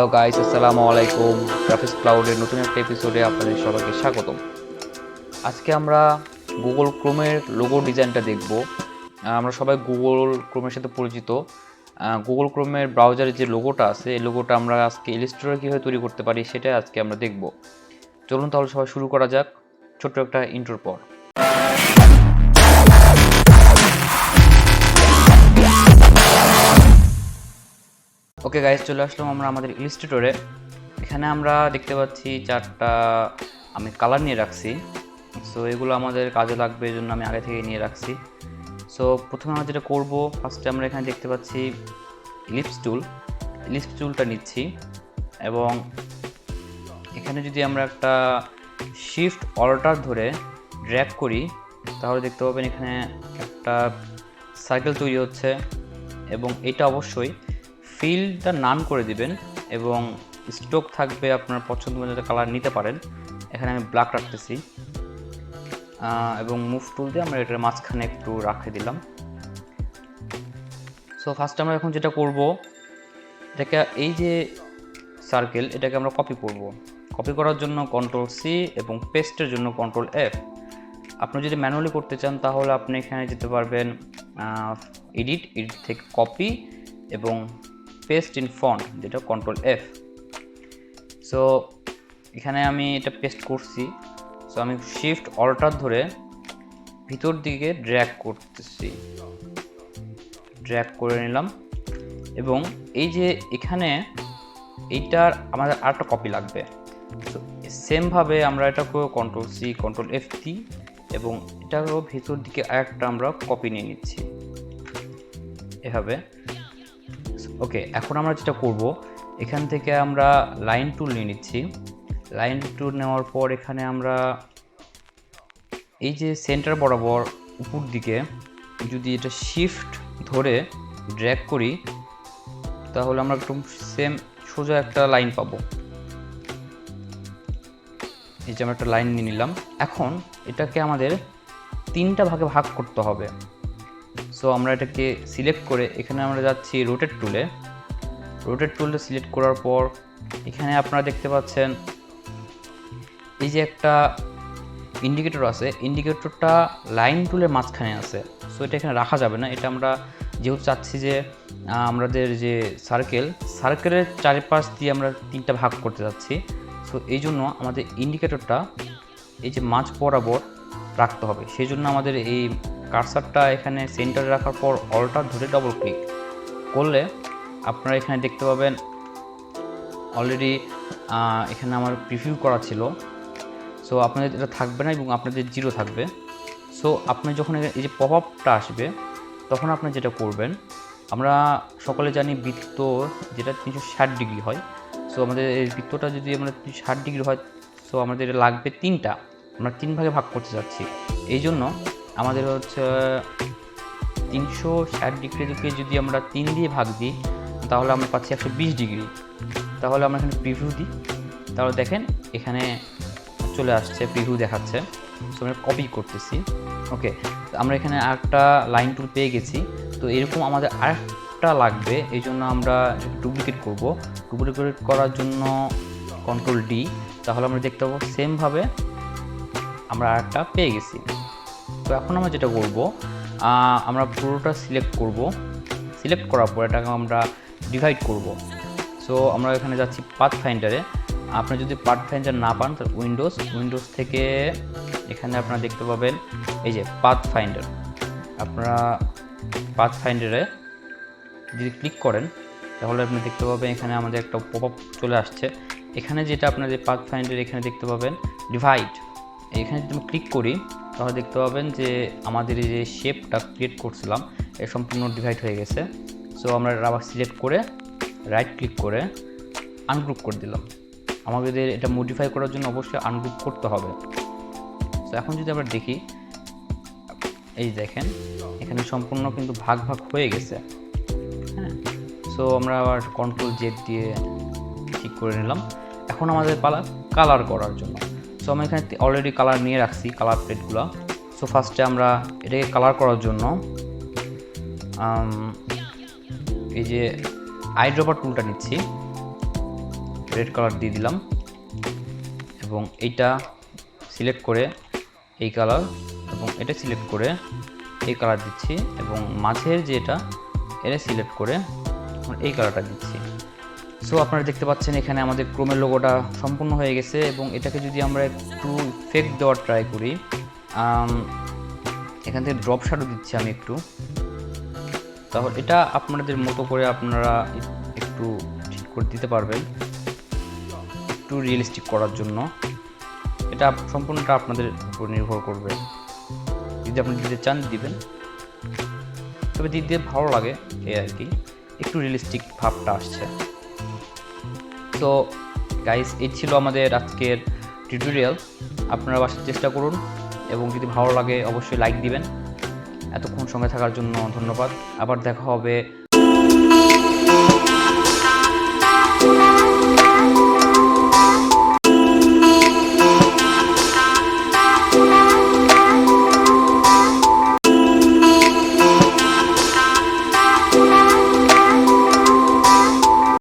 Hello guys, আসসালামু আলাইকুম। Graphics ক্লাউডের নতুন একটা এপিসোডে আপনাদের সবাইকে স্বাগতম। আজকে আমরা গুগল ক্রোমের লোগো ডিজাইনটা দেখব। আমরা সবাই গুগল ক্রোমের সাথে পরিচিত। গুগল ক্রোমের ব্রাউজারে যে লোগোটা আছে, এই লোগোটা আমরা আজকে ইলাস্ট্রেটরে কীভাবে তৈরি করতে পারি সেটা আজকে আমরা দেখব। চলুন তাহলে সবাই শুরু করা যাক ছোট্ট একটা ইন্ট্রোর পর। ওকে গাইস, চলে আসলাম আমরা আমাদের ইলাস্ট্রেটরে। এখানে আমরা দেখতে পাচ্ছি চারটা আমি কালার নিয়ে রাখছি। সো এগুলো আমাদের কাজে লাগবে, এই জন্য আমি আগে থেকে নিয়ে রাখছি। সো প্রথমে আমরা যেটা করব, ফার্স্টে আমরা এখানে দেখতে পাচ্ছি ইলিপস টুলটা নিচ্ছি এবং এখানে যদি আমরা একটা শিফট অল্টার ধরে ড্র্যাগ করি তাহলে দেখতে পাবেন এখানে একটা সার্কেল তৈরি হচ্ছে এবং এটা অবশ্যই ফিলটা নান করে দিবেন এবং স্ট্রোক থাকবে আপনার পছন্দ মতো কালার নিতে পারেন। এখানে আমি ব্ল্যাক রাখতেছি এবং মুভ টুল দিয়ে আমরা এটার মাঝখানে একটু রাখে দিলাম। সো ফার্স্ট আমরা এখন যেটা করব, এটাকে এই যে সার্কেল এটাকে আমরা কপি করব। কপি করার জন্য কন্ট্রোল সি এবং পেস্টের জন্য কন্ট্রোল এফ। আপনি যদি ম্যানুয়ালি করতে চান তাহলে আপনি এখানে যেতে পারবেন এডিট থেকে কপি এবং পেস্ট ইন ফন্ট, যেটা কন্ট্রোল এফ। সো এখানে আমি এটা পেস্ট করছি। সো আমি শিফট অল্টার ধরে ভিতর দিকে ড্র্যাগ করতেছি, ড্র্যাগ করে নিলাম এবং এই যে এখানে এইটার আমাদের আরেকটা কপি লাগবে। সো সেমভাবে আমরা এটাকেও কন্ট্রোল সি কন্ট্রোল এফ দিই এবং এটাকেও ভিতর দিকে আরেকটা আমরা কপি নিয়ে নিচ্ছি এভাবে। ওকে, এখন আমরা যেটা করব, এখান থেকে আমরা লাইন টুল নিয়ে নিচ্ছি। লাইন টুল নেওয়ার পর এখানে আমরা এই যে সেন্টার বরাবর উপর দিকে যদি এটা শিফট ধরে ড্র্যাগ করি তাহলে আমরা একদম সেম সোজা একটা লাইন পাবো। এই যে আমরা একটা লাইন নিয়ে নিলাম। এখন এটাকে আমাদের তিনটা ভাগে ভাগ করতে হবে। সো আমরা এটাকে সিলেক্ট করে এখানে আমরা যাচ্ছি রোটেট টুলটা সিলেক্ট করার পর এখানে আপনারা দেখতে পাচ্ছেন এই যে একটা ইন্ডিকেটর আছে, ইন্ডিকেটরটা লাইন টুলের মাঝখানে আছে। সো এটা এখানে রাখা যাবে না। এটা আমরা যেহেতু চাচ্ছি যে আমাদের যে সার্কেলের চারিপাশ দিয়ে আমরা তিনটা ভাগ করতে যাচ্ছি, সো এই জন্য আমাদের ইন্ডিকেটরটা এই যে মাঝ বরাবর রাখতে হবে। সেই জন্য আমাদের এই কার্সারটা এখানে সেন্টারে রাখার পর অল্টার ধরে ডবল ক্লিক করলে আপনারা এখানে দেখতে পাবেন অলরেডি এখানে আমার প্রিভিউ করা ছিল। সো আপনাদের এটা থাকবে না এবং আপনাদের জিরো থাকবে। সো আপনি যখন এই যে পপ আপটা আসবে তখন আপনি যেটা করবেন, আমরা সকলে জানি বৃত্ত যেটা 360 ডিগ্রি হয়। সো আমাদের এই বৃত্তটা যদি আমরা 360 ডিগ্রি হয়, সো আমাদের লাগবে তিনটা। আমরা তিন ভাগে ভাগ করতে যাচ্ছি, এই জন্য আমাদের হচ্ছে 360 ডিগ্রিকে যদি আমরা 3 দিয়ে ভাগ দিই তাহলে আমরা পাচ্ছি 120 ডিগ্রি। তাহলে আমরা এখানে প্রিভিউ দিই, তাহলে দেখেন এখানে চলে আসছে, প্রিভিউ দেখাচ্ছে। সো আমরা কপি করতেছি। ওকে, আমরা এখানে আরেকটা লাইন টুল পেয়ে গেছি। তো এরকম আমাদের আরেকটা লাগবে, এই জন্য আমরা ডুপ্লিকেট করব। ডুপ্লিকেট করার জন্য কন্ট্রোল ডি, তাহলে আমরা দেখতে পাবো সেমভাবে আমরা আরেকটা পেয়ে গেছি। তো এখন আমরা যেটা করব, আমরা পুরোটা সিলেক্ট করব। সিলেক্ট করার পর এটাকে আমরা ডিভাইড করব। সো আমরা এখানে যাচ্ছি পাথফাইন্ডারে। আপনি যদি পাথফাইন্ডার না পান তাহলে উইন্ডোজ থেকে এখানে আপনারা দেখতে পাবেন এই যে পাথফাইন্ডার। আপনারা পাথফাইন্ডারে যদি ক্লিক করেন তাহলে আপনি দেখতে পাবেন এখানে আমাদের একটা পপ আপ চলে আসছে। এখানে যেটা আপনাদের পাথফাইন্ডার এখানে দেখতে পাবেন ডিভাইড। এখানে যদি আমি ক্লিক করি তাহলে দেখতে পাবেন যে আমাদের এই যে শেপটা ক্রিয়েট করছিলাম এ সম্পূর্ণ ডিভাইড হয়ে গেছে। সো আমরা আবার সিলেক্ট করে রাইট ক্লিক করে আনগ্রুপ করে দিলাম। আমাদের এটা মডিফাই করার জন্য অবশ্যই আনগ্রুপ করতে হবে। সো এখন যদি আমরা দেখি, এই দেখেন এখানে সম্পূর্ণ কিন্তু ভাগ ভাগ হয়ে গেছে। হ্যাঁ, সো আমরা আবার কন্ট্রোল জেড দিয়ে ঠিক করে নিলাম। এখন আমাদের পালা কালার করার জন্য। সো আমি এখানে অলরেডি কালার নিয়ে রাখছি, কালার প্লেটগুলো। সো ফার্স্টে আমরা এটাকে কালার করার জন্য এই যে আইড্রপার টুলটা নিচ্ছি। রেড কালার দিয়ে দিলাম এবং এইটা সিলেক্ট করে এই কালার এবং এটা সিলেক্ট করে এই কালার দিচ্ছি এবং মাঝের যেটা এটা সিলেক্ট করে এই কালারটা দিচ্ছি। সো আপনারা দেখতে পাচ্ছেন এখানে আমাদের ক্রোমের লোগোটা সম্পূর্ণ হয়ে গেছে এবং এটাকে যদি আমরা একটু ইফেক্ট দেওয়ার ট্রাই করি, এখান থেকে ড্রপ শ্যাডো দিচ্ছি আমি একটু, তাহলে এটা আপনাদের মতো করে আপনারা একটু ঠিক করে দিতে পারবেন একটু রিয়েলিস্টিক করার জন্য। এটা সম্পূর্ণটা আপনাদের উপর নির্ভর করবে, যদি আপনি দিতে চান দিবেন, তবে দিতে ভালো লাগে এই আর কি, একটু রিয়েলিস্টিক ভাবটা আসছে। তো গাইস, এই ছিল আমাদের আজকের টিউটোরিয়াল। আপনারা বাসায় চেষ্টা করুন এবং যদি ভালো লাগে অবশ্যই লাইক দিবেন। এতক্ষণ সঙ্গে থাকার জন্য ধন্যবাদ। আবার দেখা হবে